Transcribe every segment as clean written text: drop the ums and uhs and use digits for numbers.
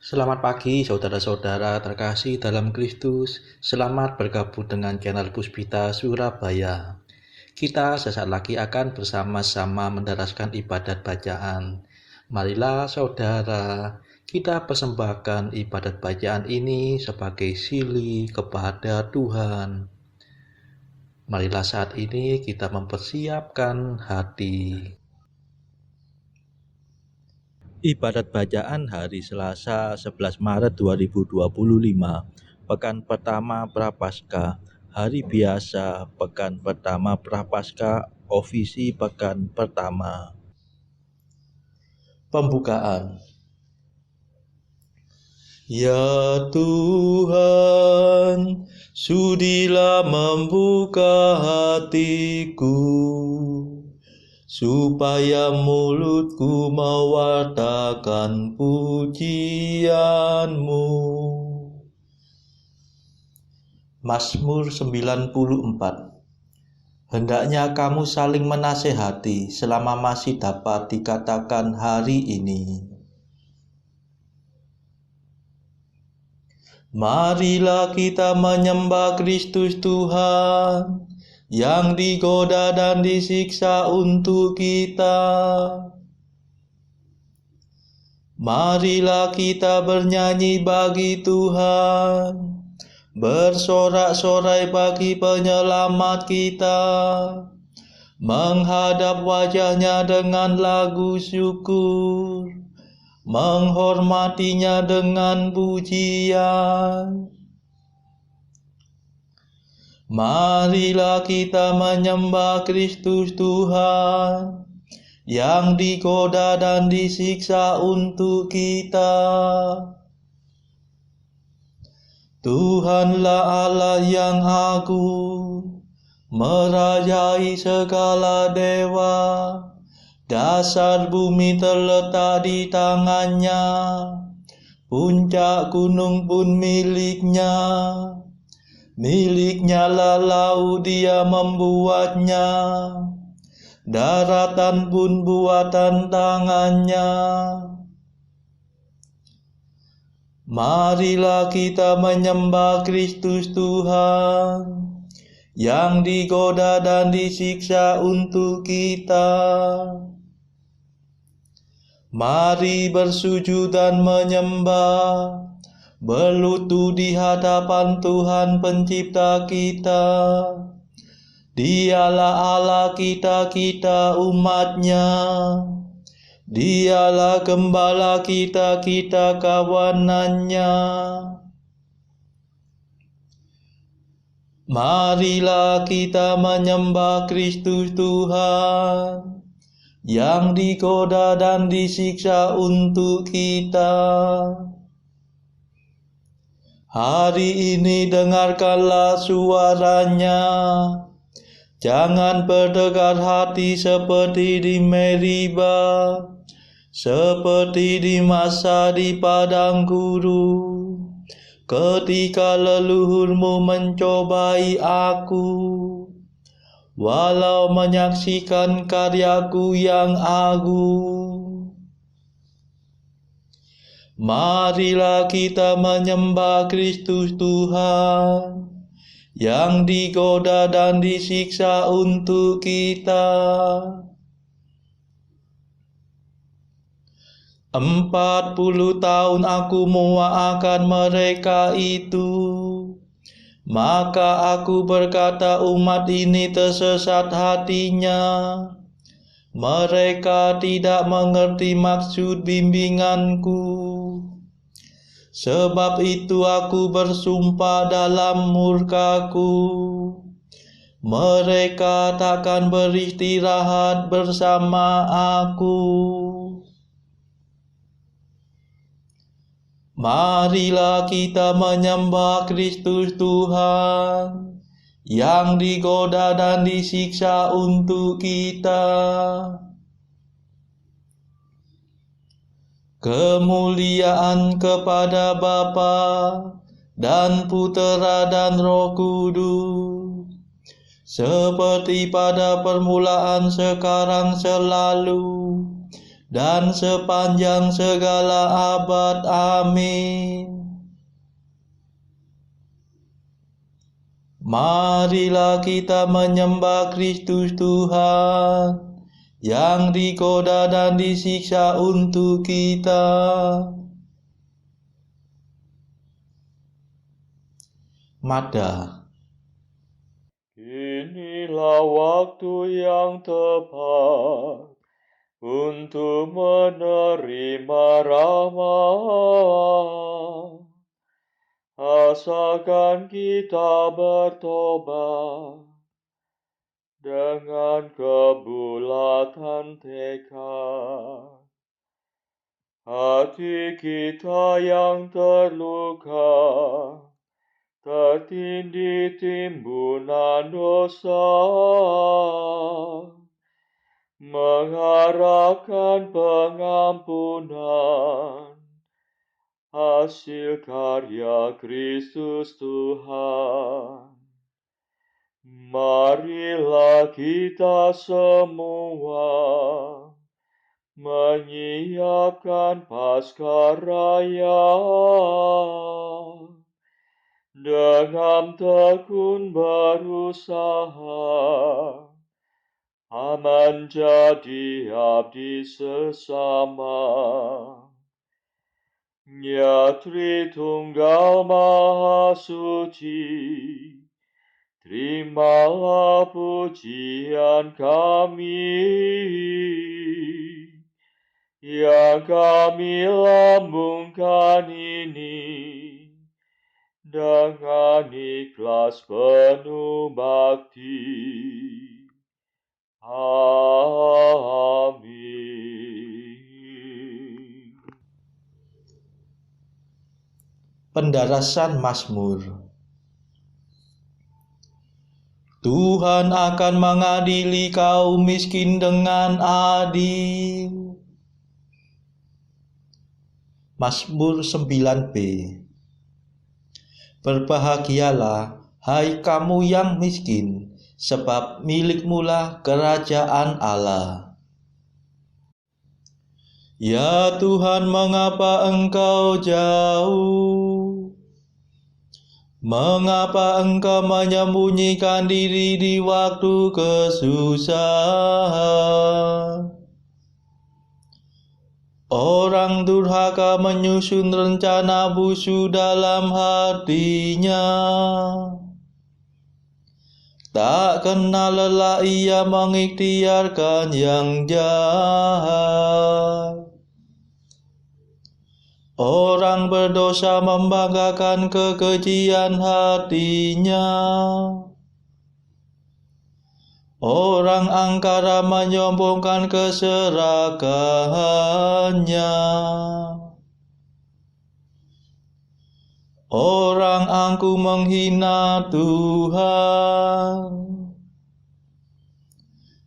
Selamat pagi saudara-saudara terkasih dalam Kristus. Selamat bergabung dengan channel Puspita Surabaya. Kita sesaat lagi akan bersama-sama mendaraskan ibadat bacaan. Marilah saudara, kita persembahkan ibadat bacaan ini sebagai sili kepada Tuhan. Marilah saat ini kita mempersiapkan hati. Ibadat bacaan hari Selasa 11 Maret 2025, pekan pertama Prapaskah, hari biasa, pekan pertama Prapaskah, ofisi pekan pertama. Pembukaan. Ya Tuhan, sudilah membuka hatiku, supaya mulutku mewartakan pujian-Mu. Mazmur 94. Hendaknya kamu saling menasehati selama masih dapat dikatakan hari ini. Marilah kita menyembah Kristus Tuhan, yang digoda dan disiksa untuk kita. Marilah kita bernyanyi bagi Tuhan, bersorak-sorai bagi penyelamat kita, menghadap wajah-Nya dengan lagu syukur, menghormatinya dengan pujian. Marilah kita menyembah Kristus Tuhan, yang digoda dan disiksa untuk kita. Tuhanlah Allah yang agung, merajai segala dewa. Dasar bumi terletak di tangan-Nya, puncak gunung pun milik-Nya. Milik-Nya lah laut, Dia membuatnya, daratan pun buatan tangan-Nya. Marilah kita menyembah Kristus Tuhan, yang digoda dan disiksa untuk kita. Mari bersujud dan menyembah, berlutut di hadapan Tuhan Pencipta kita. Dialah Allah kita umat-Nya. Dialah gembala kita kawanan-Nya. Marilah kita menyembah Kristus Tuhan, yang digoda dan disiksa untuk kita. Hari ini dengarkanlah suara-Nya. Jangan berdegar hati seperti di Meriba, seperti di masa di padang gurun, ketika leluhurmu mencobai aku, walau menyaksikan karyaku yang agung. Marilah kita menyembah Kristus Tuhan, yang digoda dan disiksa untuk kita. 40 tahun aku muak akan mereka itu. Maka aku berkata, umat ini tersesat hatinya. Mereka tidak mengerti maksud bimbinganku. Sebab itu aku bersumpah dalam murkaku, mereka takkan beristirahat bersama aku. Marilah kita menyembah Kristus Tuhan, yang digoda dan disiksa untuk kita. Kemuliaan kepada Bapa dan Putera dan Roh Kudus, seperti pada permulaan, sekarang, selalu, dan sepanjang segala abad. Amin. Marilah kita menyembah Kristus Tuhan yang digoda dan disiksa untuk kita. Mada. Inilah waktu yang tepat untuk menerima rahmat. Asalkan kita bertobat dengan kebulatan tekad. Hati kita yang terluka, tertindih timbunan dosa, mengharapkan pengampunan hasil karya Kristus Tuhan. Marilah kita semua menyiapkan Paskaraya dengan tekun berusaha menjadi abdi sesama. Ya Tritunggal Maha Suci, terimalah pujian kami yang kami lambungkan ini dengan ikhlas penuh bakti. Amin. Pendarasan Mazmur. Tuhan akan mengadili kaum miskin dengan adil. Mazmur 9b. Berbahagialah, hai kamu yang miskin, sebab milikmulah kerajaan Allah. Ya Tuhan, mengapa Engkau jauh? Mengapa Engkau menyembunyikan diri di waktu kesusahan? Orang durhaka menyusun rencana busuk dalam hatinya. Tak kenal lelah ia mengikhtiarkan yang jahat. Orang berdosa membanggakan kekejian hatinya. Orang angkara menyombongkan keserakahannya. Orang angkuh menghina Tuhan.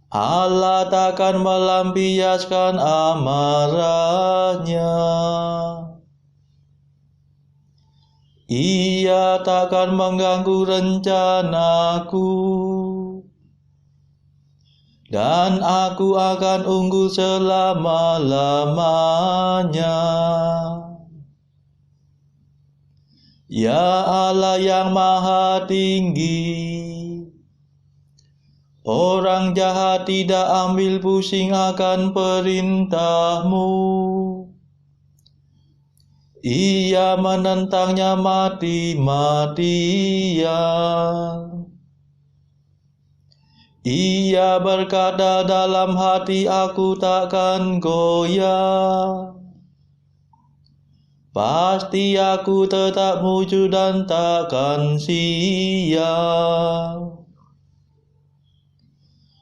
Allah takkan melampiaskan amarahnya. Ia takkan mengganggu rencanaku, dan aku akan unggul selama-lamanya. Ya Allah yang Maha Tinggi, orang jahat tidak ambil pusing akan perintah-Mu. Ia menentangnya mati-matian. Ia berkata dalam hati, aku takkan goyah. Pasti aku tetap maju dan takkan sial.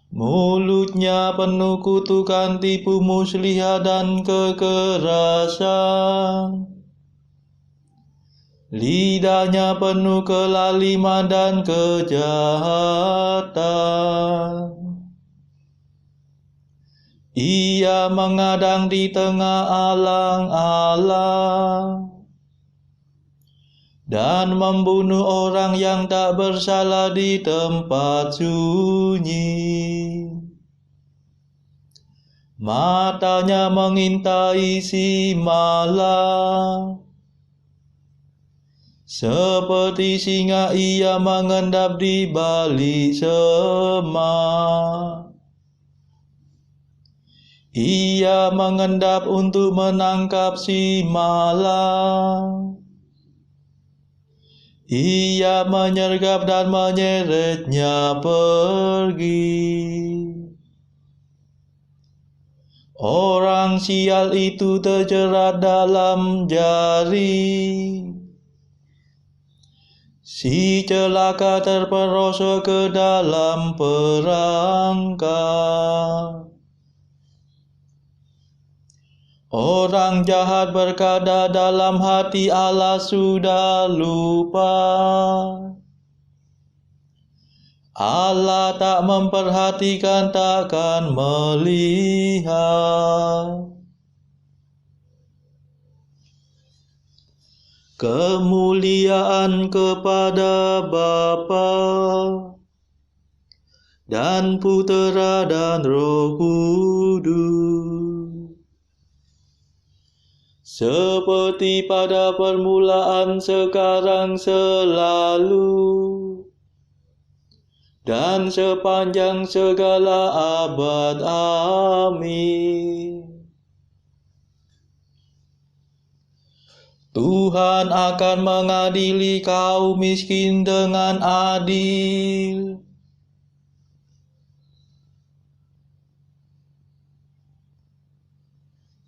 Mulutnya penuh kutukan, tipu muslihat dan kekerasan. Lidahnya penuh kelaliman dan kejahatan. Ia mengadang di tengah alang-alang dan membunuh orang yang tak bersalah di tempat sunyi. Matanya mengintai si malang. Seperti singa ia mengendap di balik semak. Ia mengendap untuk menangkap si malang. Ia menyergap dan menyeretnya pergi. Orang sial itu terjerat dalam jaring. Si celaka terperosok ke dalam perangkap. Orang jahat berkata dalam hati, Allah sudah lupa. Allah tak memperhatikan, takkan melihat. Kemuliaan kepada Bapa dan Putera dan Roh Kudus, seperti pada permulaan, sekarang, selalu, dan sepanjang segala abad. Amin. Tuhan akan mengadili kaum miskin dengan adil.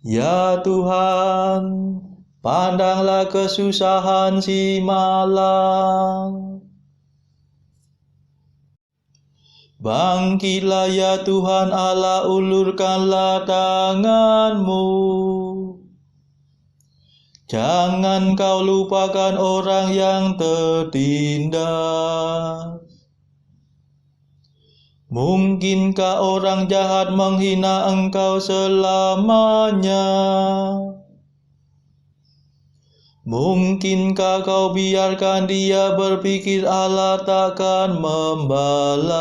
Ya Tuhan, pandanglah kesusahan si malang. Bangkitlah ya Tuhan Allah, ulurkanlah tangan-Mu. Jangan Kau lupakan orang yang tertindas. Mungkinkah orang jahat menghina Engkau selamanya? Mungkinkah Kau biarkan dia berpikir Allah takkan membalas?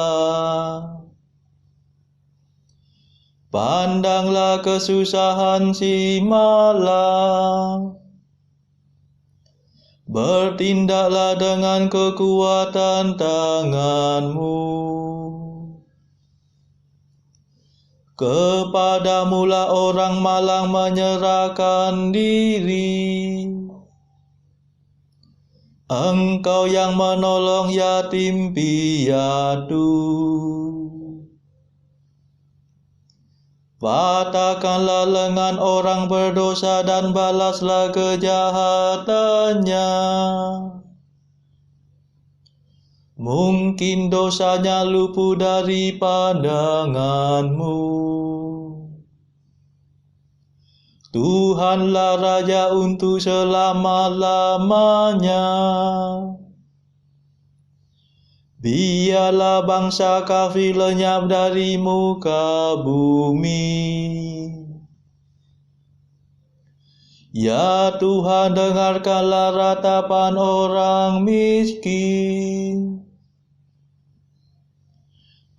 Pandanglah kesusahan si malang. Bertindaklah dengan kekuatan tangan-Mu. Kepadamu-lah orang malang menyerahkan diri. Engkau yang menolong yatim piatu. Patahkanlah lengan orang berdosa dan balaslah kejahatannya. Mungkin dosanya luput dari pandangan-Mu. Tuhanlah Raja untuk selama-lamanya. Biarlah bangsa kafir lenyap dari muka bumi. Ya Tuhan, dengarkanlah ratapan orang miskin.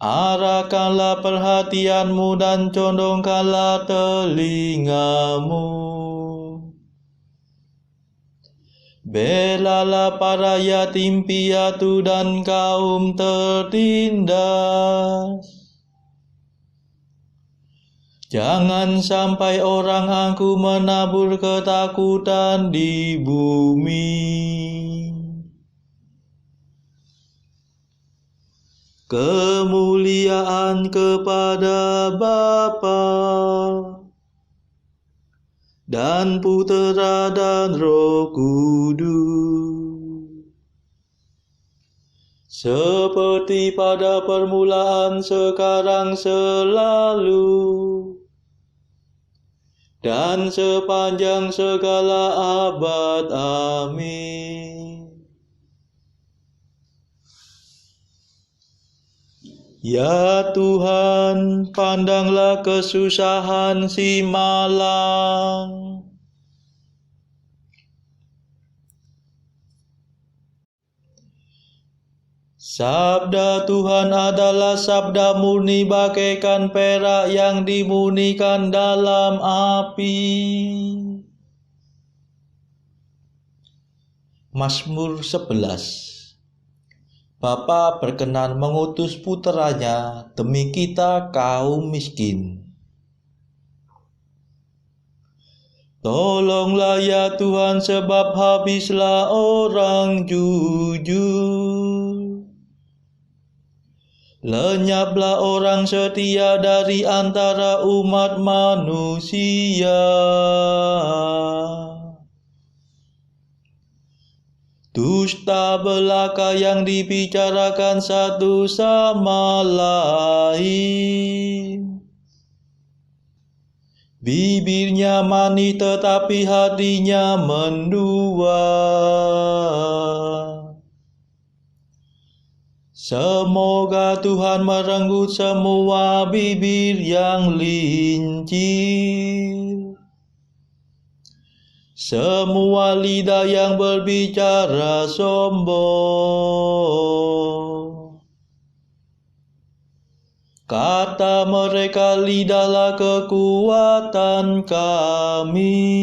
Arahkanlah perhatian-Mu dan condongkanlah telinga-Mu. Belalah para yatim piatu dan kaum tertindas. Jangan sampai orang aku menabur ketakutan di bumi. Kemuliaan kepada Bapa dan Putera dan Roh Kudus, seperti pada permulaan, sekarang, selalu, dan sepanjang segala abad. Amin. Ya Tuhan, pandanglah kesusahan si malang. Sabda Tuhan adalah sabda murni bagaikan perak yang dimurnikan dalam api. Mazmur 11. Bapa berkenan mengutus puteranya demi kita kaum miskin. Tolonglah ya Tuhan, sebab habislah orang jujur. Lenyaplah orang setia dari antara umat manusia. Dusta belaka yang dibicarakan satu sama lain. Bibirnya manis tetapi hatinya mendua. Semoga Tuhan merenggut semua bibir yang lincir, semua lidah yang berbicara sombong. Kata mereka, lidahlah kekuatan kami.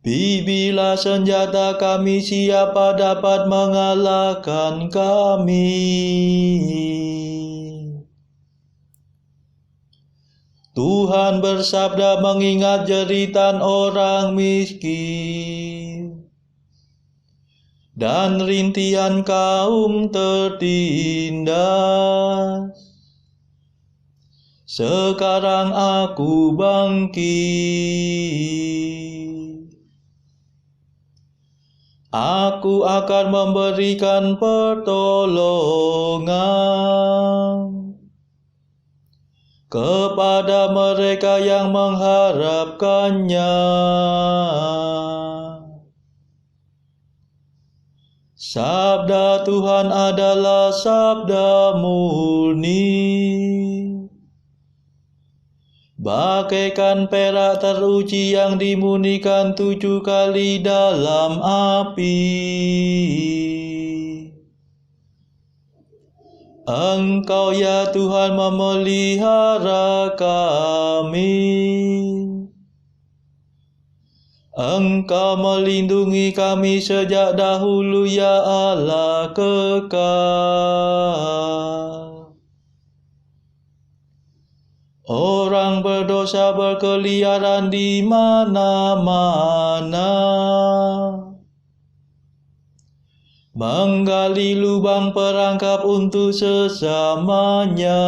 Bibirlah senjata kami, siapa dapat mengalahkan kami? Tuhan bersabda mengingat jeritan orang miskin dan rintihan kaum tertindas. Sekarang aku bangkit, aku akan memberikan pertolongan kepada mereka yang mengharapkannya. Sabda Tuhan adalah sabda murni, bagaikan perak teruji yang dimurnikan 7 kali dalam api. Engkau ya Tuhan memelihara kami. Engkau melindungi kami sejak dahulu ya Allah kekal. Orang berdosa berkeliaran di mana-mana, menggali lubang perangkap untuk sesamanya.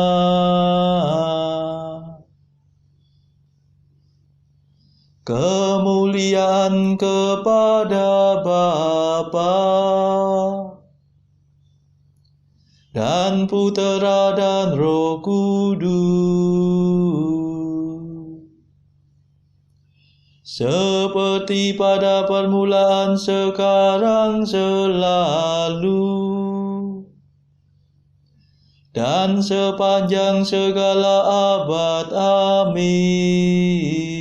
Kemuliaan kepada Bapa dan Putera dan Roh Kudus, seperti pada permulaan, sekarang, selalu, dan sepanjang segala abad. Amin.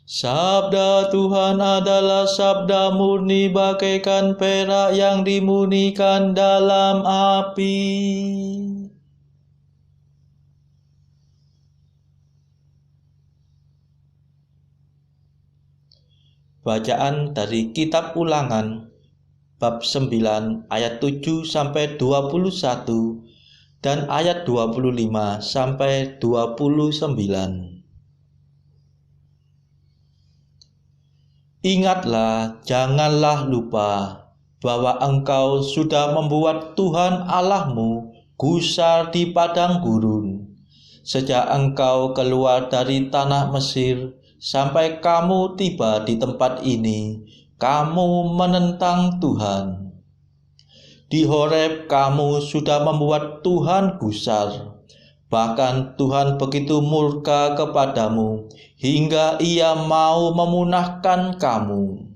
Sabda Tuhan adalah sabda murni bagaikan perak yang dimurnikan dalam api. Bacaan dari Kitab Ulangan bab 9 ayat 7 sampai 21 dan ayat 25 sampai 29. Ingatlah, janganlah lupa bahwa engkau sudah membuat Tuhan Allahmu gusar di padang gurun, sejak engkau keluar dari tanah Mesir sampai kamu tiba di tempat ini. Kamu menentang Tuhan. Di Horeb kamu sudah membuat Tuhan gusar. Bahkan Tuhan begitu murka kepadamu hingga Ia mau memunahkan kamu.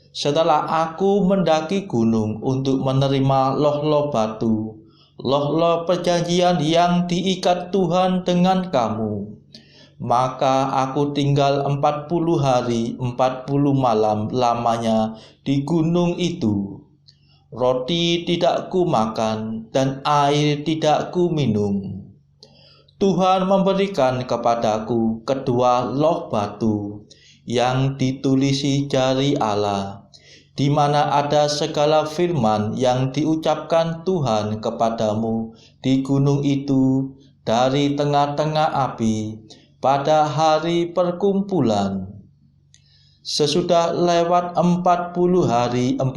Setelah aku mendaki gunung untuk menerima loh-loh batu, loh-loh perjanjian yang diikat Tuhan dengan kamu, Maka aku tinggal 40 hari 40 malam lamanya di gunung itu. Roti tidak ku makan dan air tidak ku minum. Tuhan memberikan kepadaku kedua loh batu yang ditulisi jari Allah, di mana ada segala firman yang diucapkan Tuhan kepadamu di gunung itu dari tengah-tengah api pada hari perkumpulan. Sesudah lewat 40 hari 40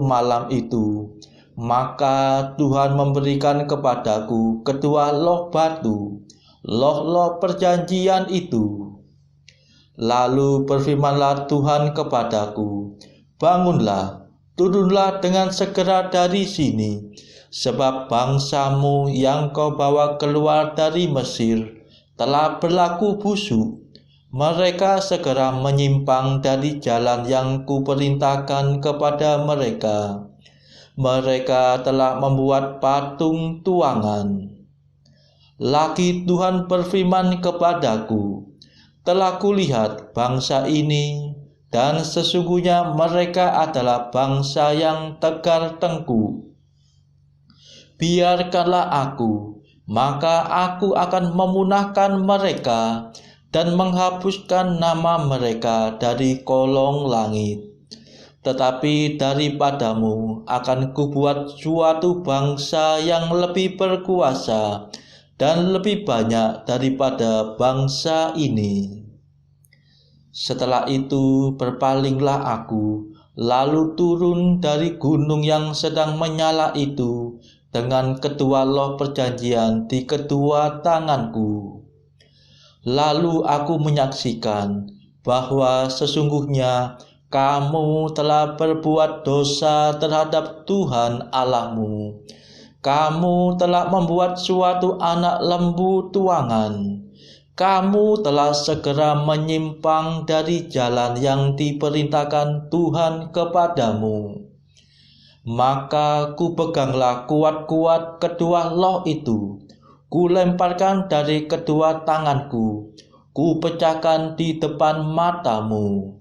malam itu, maka Tuhan memberikan kepadaku kedua loh batu, loh-loh perjanjian itu. Lalu berfirmanlah Tuhan kepadaku, bangunlah, turunlah dengan segera dari sini, sebab bangsamu yang kau bawa keluar dari Mesir telah berlaku busuk. Mereka segera menyimpang dari jalan yang kuperintahkan kepada mereka. Mereka telah membuat patung tuangan. Lagi Tuhan berfirman kepadaku, telah kulihat bangsa ini, dan sesungguhnya mereka adalah bangsa yang tegar tengkuk. Biarkanlah aku, maka aku akan memunahkan mereka dan menghapuskan nama mereka dari kolong langit. Tetapi daripadamu akan kubuat suatu bangsa yang lebih berkuasa dan lebih banyak daripada bangsa ini. Setelah itu berpalinglah aku, lalu turun dari gunung yang sedang menyala itu dengan kedua loh perjanjian di kedua tanganku. Lalu aku menyaksikan bahwa sesungguhnya kamu telah berbuat dosa terhadap Tuhan Allahmu. Kamu telah membuat suatu anak lembu tuangan. Kamu telah segera menyimpang dari jalan yang diperintahkan Tuhan kepadamu. Maka kupeganglah kuat-kuat kedua loh itu. Kulemparkan dari kedua tanganku, kupecahkan di depan matamu.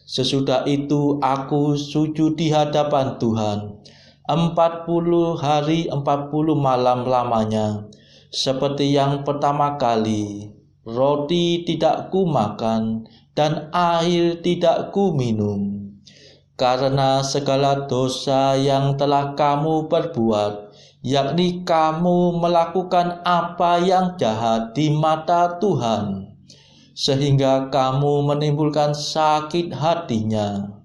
Sesudah itu aku sujud di hadapan Tuhan 40 hari 40 malam lamanya, seperti yang pertama kali. Roti tidak ku makan dan air tidak ku minum, karena segala dosa yang telah kamu perbuat, yakni kamu melakukan apa yang jahat di mata Tuhan, sehingga kamu menimbulkan sakit hatinya.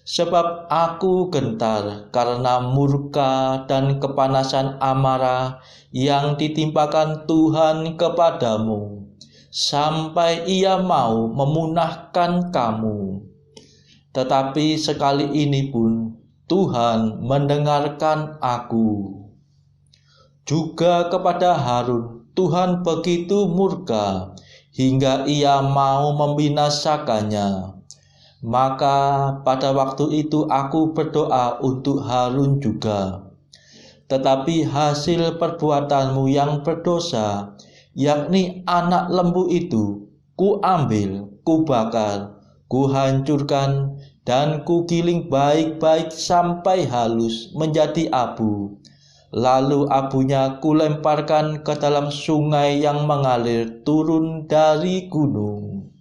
Sebab aku gentar karena murka dan kepanasan amarah yang ditimpakan Tuhan kepadamu, sampai Ia mau memunahkan kamu. Tetapi sekali ini pun Tuhan mendengarkan aku. Juga kepada Harun Tuhan begitu murka hingga Ia mau membinasakannya. Maka pada waktu itu aku berdoa untuk Harun juga. Tetapi hasil perbuatanmu yang berdosa, yakni anak lembu itu, ku ambil, ku bakar, ku hancurkan, dan ku giling baik-baik sampai halus menjadi abu. Lalu abunya kulemparkan ke dalam sungai yang mengalir turun dari gunung.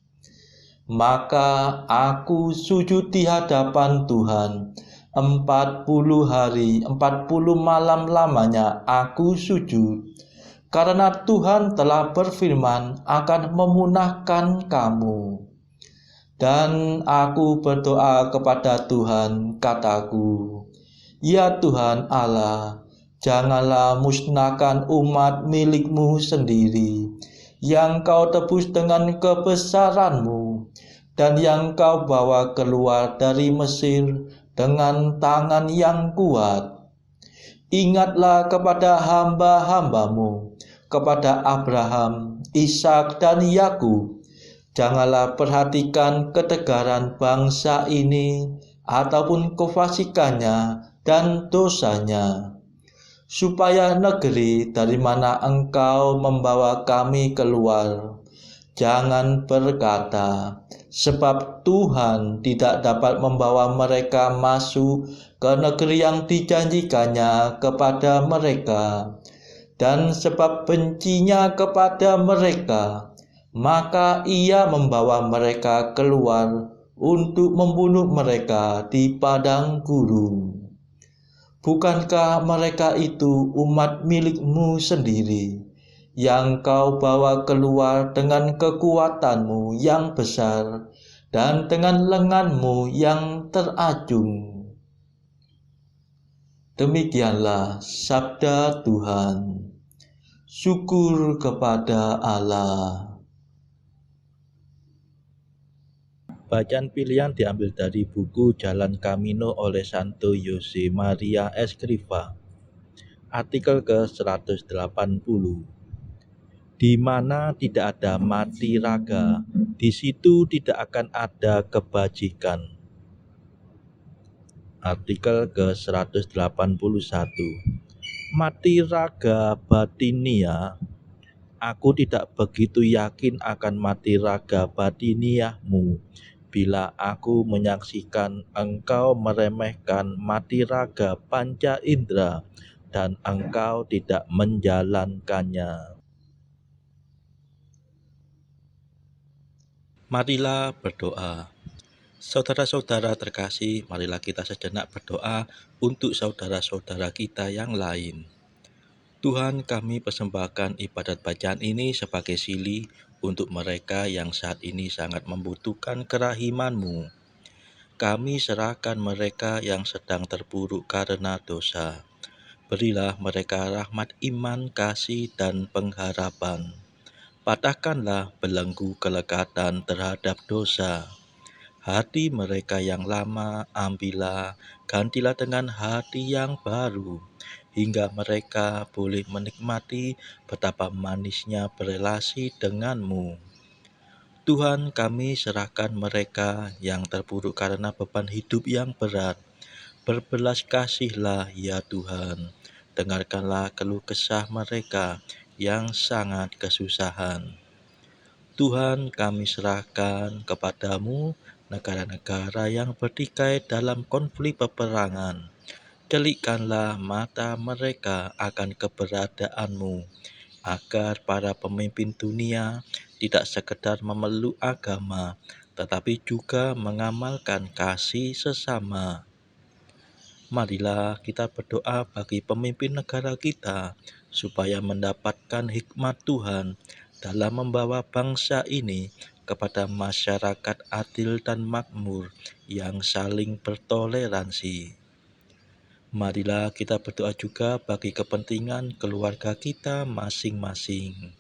Maka aku sujud di hadapan Tuhan 40 hari 40 malam lamanya aku sujud, karena Tuhan telah berfirman akan memunahkan kamu. Dan aku berdoa kepada Tuhan, kataku, ya Tuhan Allah, janganlah musnahkan umat milik-Mu sendiri, yang Kau tebus dengan kebesaran-Mu, dan yang Kau bawa keluar dari Mesir dengan tangan yang kuat. Ingatlah kepada hamba-hamba-Mu, kepada Abraham, Ishak, dan Yakub. Janganlah perhatikan ketegaran bangsa ini, ataupun kefasikannya dan dosanya, supaya negeri dari mana Engkau membawa kami keluar Jangan berkata, sebab Tuhan tidak dapat membawa mereka masuk ke negeri yang dijanjikannya kepada mereka, dan sebab bencinya kepada mereka, maka Ia membawa mereka keluar untuk membunuh mereka di padang gurun. Bukankah mereka itu umat milikmu sendiri, yang kau bawa keluar dengan kekuatanmu yang besar dan dengan lenganmu yang terajung? Demikianlah sabda Tuhan. Syukur kepada Allah. Bacaan pilihan diambil dari buku Jalan Camino oleh Santo Jose Maria Escrivá. Artikel ke-180. Di mana tidak ada mati raga, di situ tidak akan ada kebajikan. Artikel ke-181. Mati raga batinia. Aku tidak begitu yakin akan mati raga batiniahmu bila aku menyaksikan engkau meremehkan mati raga panca indera dan engkau tidak menjalankannya. Marilah berdoa. Saudara-saudara terkasih, marilah kita sejenak berdoa untuk saudara-saudara kita yang lain. Tuhan, kami persembahkan ibadat bacaan ini sebagai sili untuk mereka yang saat ini sangat membutuhkan kerahiman-Mu. Kami serahkan mereka yang sedang terpuruk karena dosa. Berilah mereka rahmat iman, kasih, dan pengharapan. Patahkanlah belenggu kelekatan terhadap dosa. Hati mereka yang lama ambillah, gantilah dengan hati yang baru, hingga mereka boleh menikmati betapa manisnya berelasi denganmu. Tuhan, kami serahkan mereka yang terpuruk karena beban hidup yang berat. Berbelas kasihlah ya Tuhan, dengarkanlah keluh kesah mereka yang sangat kesusahan. Tuhan, kami serahkan kepadamu negara-negara yang bertikai dalam konflik peperangan. Celikkanlah mata mereka akan keberadaanmu, agar para pemimpin dunia tidak sekedar memeluk agama, tetapi juga mengamalkan kasih sesama. Marilah kita berdoa bagi pemimpin negara kita, supaya mendapatkan hikmat Tuhan dalam membawa bangsa ini kepada masyarakat adil dan makmur yang saling bertoleransi. Marilah kita berdoa juga bagi kepentingan keluarga kita masing-masing.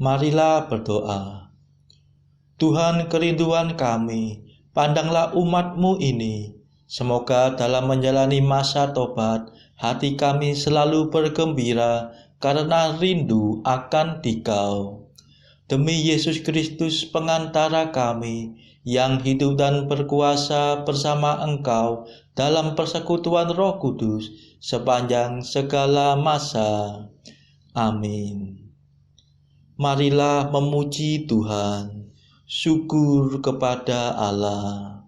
Marilah berdoa. Tuhan kerinduan kami, pandanglah umat-Mu ini. Semoga dalam menjalani masa tobat, hati kami selalu bergembira karena rindu akan Dikau. Demi Yesus Kristus pengantara kami, yang hidup dan berkuasa bersama Engkau dalam persekutuan Roh Kudus sepanjang segala masa. Amin. Marilah memuji Tuhan. Syukur kepada Allah.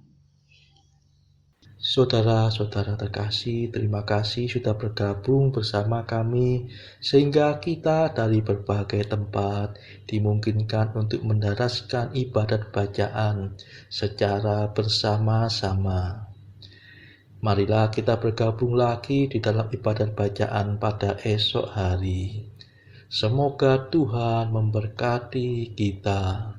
Saudara-saudara terkasih, terima kasih sudah bergabung bersama kami sehingga kita dari berbagai tempat dimungkinkan untuk mendaraskan ibadat bacaan secara bersama-sama. Marilah kita bergabung lagi di dalam ibadat bacaan pada esok hari. Semoga Tuhan memberkati kita.